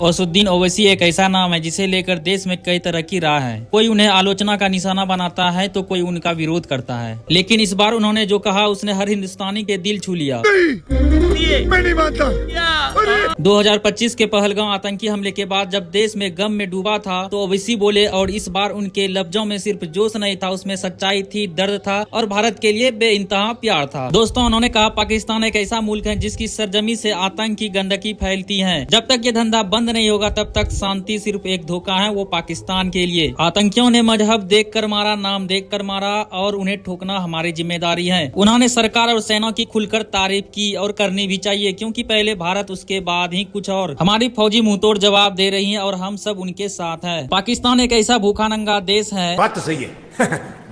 असदुद्दीन ओवैसी एक ऐसा नाम है जिसे लेकर देश में कई तरह की राय है। कोई उन्हें आलोचना का निशाना बनाता है तो कोई उनका विरोध करता है, लेकिन इस बार उन्होंने जो कहा उसने हर हिंदुस्तानी के दिल छू लिया। मैं नहीं मानता। 2025 के पहलगांव आतंकी हमले के बाद जब देश में गम में डूबा था तो ओवैसी बोले, और इस बार उनके लफ्जों में सिर्फ जोश नहीं था, उसमें सच्चाई थी, दर्द था और भारत के लिए बेइंतहा प्यार था। दोस्तों, उन्होंने कहा पाकिस्तान एक ऐसा मुल्क है जिसकी सरजमी से आतंक की गंदगी फैलती है। जब तक ये धंधा बंद नहीं होगा तब तक शांति सिर्फ एक धोखा है, वो पाकिस्तान के लिए। आतंकियों ने मजहब देखकर मारा, नाम देखकर मारा और उन्हें ठोकना हमारी जिम्मेदारी है। उन्होंने सरकार और सेना की खुलकर तारीफ की और करनी भी चाहिए, क्योंकि पहले भारत उसके बाद ही कुछ और। हमारी फौजी मुंहतोड़ जवाब दे रही है और हम सब उनके साथ है। पाकिस्तान एक ऐसा भूखा नंगा देश है, बात तो सही है।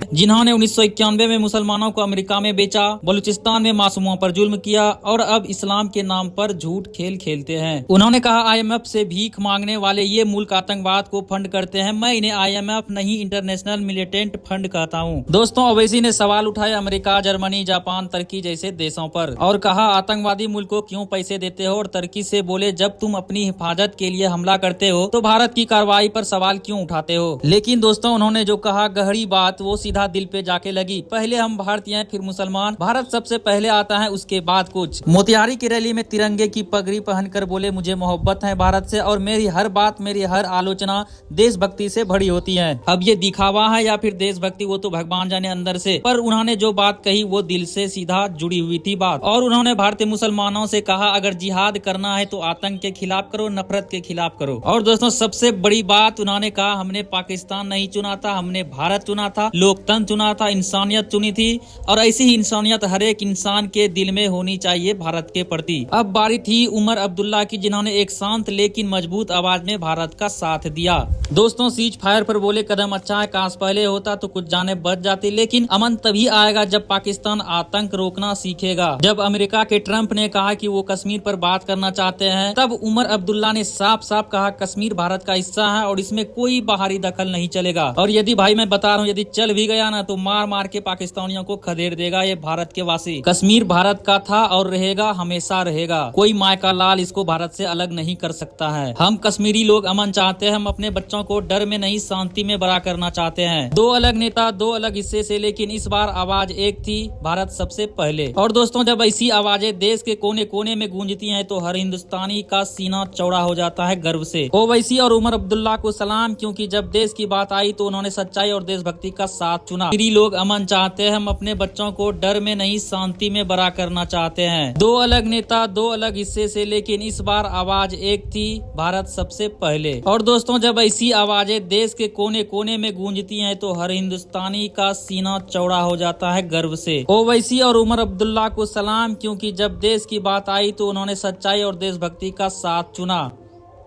जिन्होंने 1991 में मुसलमानों को अमेरिका में बेचा, बलूचिस्तान में मासूमों पर जुल्म किया और अब इस्लाम के नाम पर झूठ खेल खेलते हैं। उन्होंने कहा IMF से भीख मांगने वाले ये मुल्क आतंकवाद को फंड करते हैं। मैं इन्हें IMF नहीं, इंटरनेशनल मिलिटेंट फंड कहता हूँ। दोस्तों, ओवैसी ने सवाल उठाए अमेरिका, जर्मनी, जापान, तुर्की जैसे देशों पर और कहा आतंकवादी मुल्क को क्यों पैसे देते हो, और तुर्की से बोले जब तुम अपनी हिफाजत के लिए हमला करते हो तो भारत की कार्रवाई पर सवाल क्यों उठाते हो। लेकिन दोस्तों, उन्होंने जो कहा गहरी बात वो सीधा दिल पे जाके लगी। पहले हम भारतीय हैं, फिर मुसलमान, भारत सबसे पहले आता है, उसके बाद कुछ। मोतिहारी की रैली में तिरंगे की पगड़ी पहनकर बोले मुझे मोहब्बत है भारत से और मेरी हर बात, मेरी हर आलोचना देशभक्ति से भरी होती है। अब ये दिखावा है या फिर देशभक्ति, वो तो भगवान जाने अंदर से, पर उन्होंने जो बात कही वो दिल से सीधा जुड़ी हुई थी बात। और उन्होंने भारतीय मुसलमानों से कहा अगर जिहाद करना है तो आतंक के खिलाफ करो, नफरत के खिलाफ करो। और दोस्तों, सबसे बड़ी बात उन्होंने कहा हमने पाकिस्तान नहीं चुना था, हमने भारत चुना था, लोकतंत्र चुना था, इंसानियत चुनी थी, और ऐसी ही इंसानियत हर एक इंसान के दिल में होनी चाहिए भारत के प्रति। अब बारी थी उमर अब्दुल्ला की, जिन्होंने एक शांत लेकिन मजबूत आवाज में भारत का साथ दिया। दोस्तों, सीज फायर पर बोले कदम अच्छा है, काश पहले होता तो कुछ जाने बच जाती, लेकिन अमन तभी आएगा जब पाकिस्तान आतंक रोकना सीखेगा। जब अमेरिका के ट्रंप ने कहा कि वो कश्मीर पर बात करना चाहते हैं, तब उमर अब्दुल्ला ने साफ साफ कहा कश्मीर भारत का हिस्सा है और इसमें कोई बाहरी दखल नहीं चलेगा। और यदि भाई मैं बता रहा हूँ, यदि चल भी गया ना तो मार मार के पाकिस्तानियों को खदेड़ देगा ये भारत के वासी। कश्मीर भारत का था और रहेगा, हमेशा रहेगा। कोई माय का लाल इसको भारत से अलग नहीं कर सकता है। हम कश्मीरी लोग अमन चाहते हैं, हम अपने बच्चों को डर में नहीं शांति में बड़ा करना चाहते हैं। दो अलग नेता, दो अलग हिस्से से, लेकिन इस बार आवाज एक थी, भारत सबसे पहले। और दोस्तों, जब ऐसी आवाजें देश के कोने कोने में गूंजती हैं तो हर हिंदुस्तानी का सीना चौड़ा हो जाता है गर्व से। ओवैसी और उमर अब्दुल्ला को सलाम, क्योंकि जब देश की बात आई तो उन्होंने सच्चाई और देशभक्ति का साथ चुना। लोग अमन चाहते हैं, हम अपने बच्चों को डर में नहीं शांति में बड़ा करना चाहते हैं। दो अलग नेता, दो अलग हिस्से से, लेकिन इस बार आवाज एक थी, भारत सबसे पहले। और दोस्तों, जब ऐसी आवाजें देश के कोने कोने में गूंजती हैं तो हर हिंदुस्तानी का सीना चौड़ा हो जाता है गर्व से। ओवैसी और उमर अब्दुल्ला को सलाम, क्योंकि जब देश की बात आई तो उन्होंने सच्चाई और देशभक्ति का साथ चुना,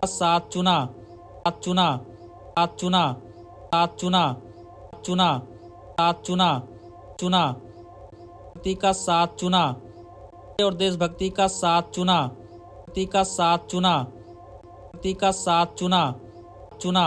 साथ चुना, साथ चुना, साथ चुना, साथ चुना, चुना, साथ चुना, चुना, भक्ति का साथ चुना और देशभक्ति का साथ चुना, भक्ति का साथ चुना, भक्ति का साथ चुना, चुना।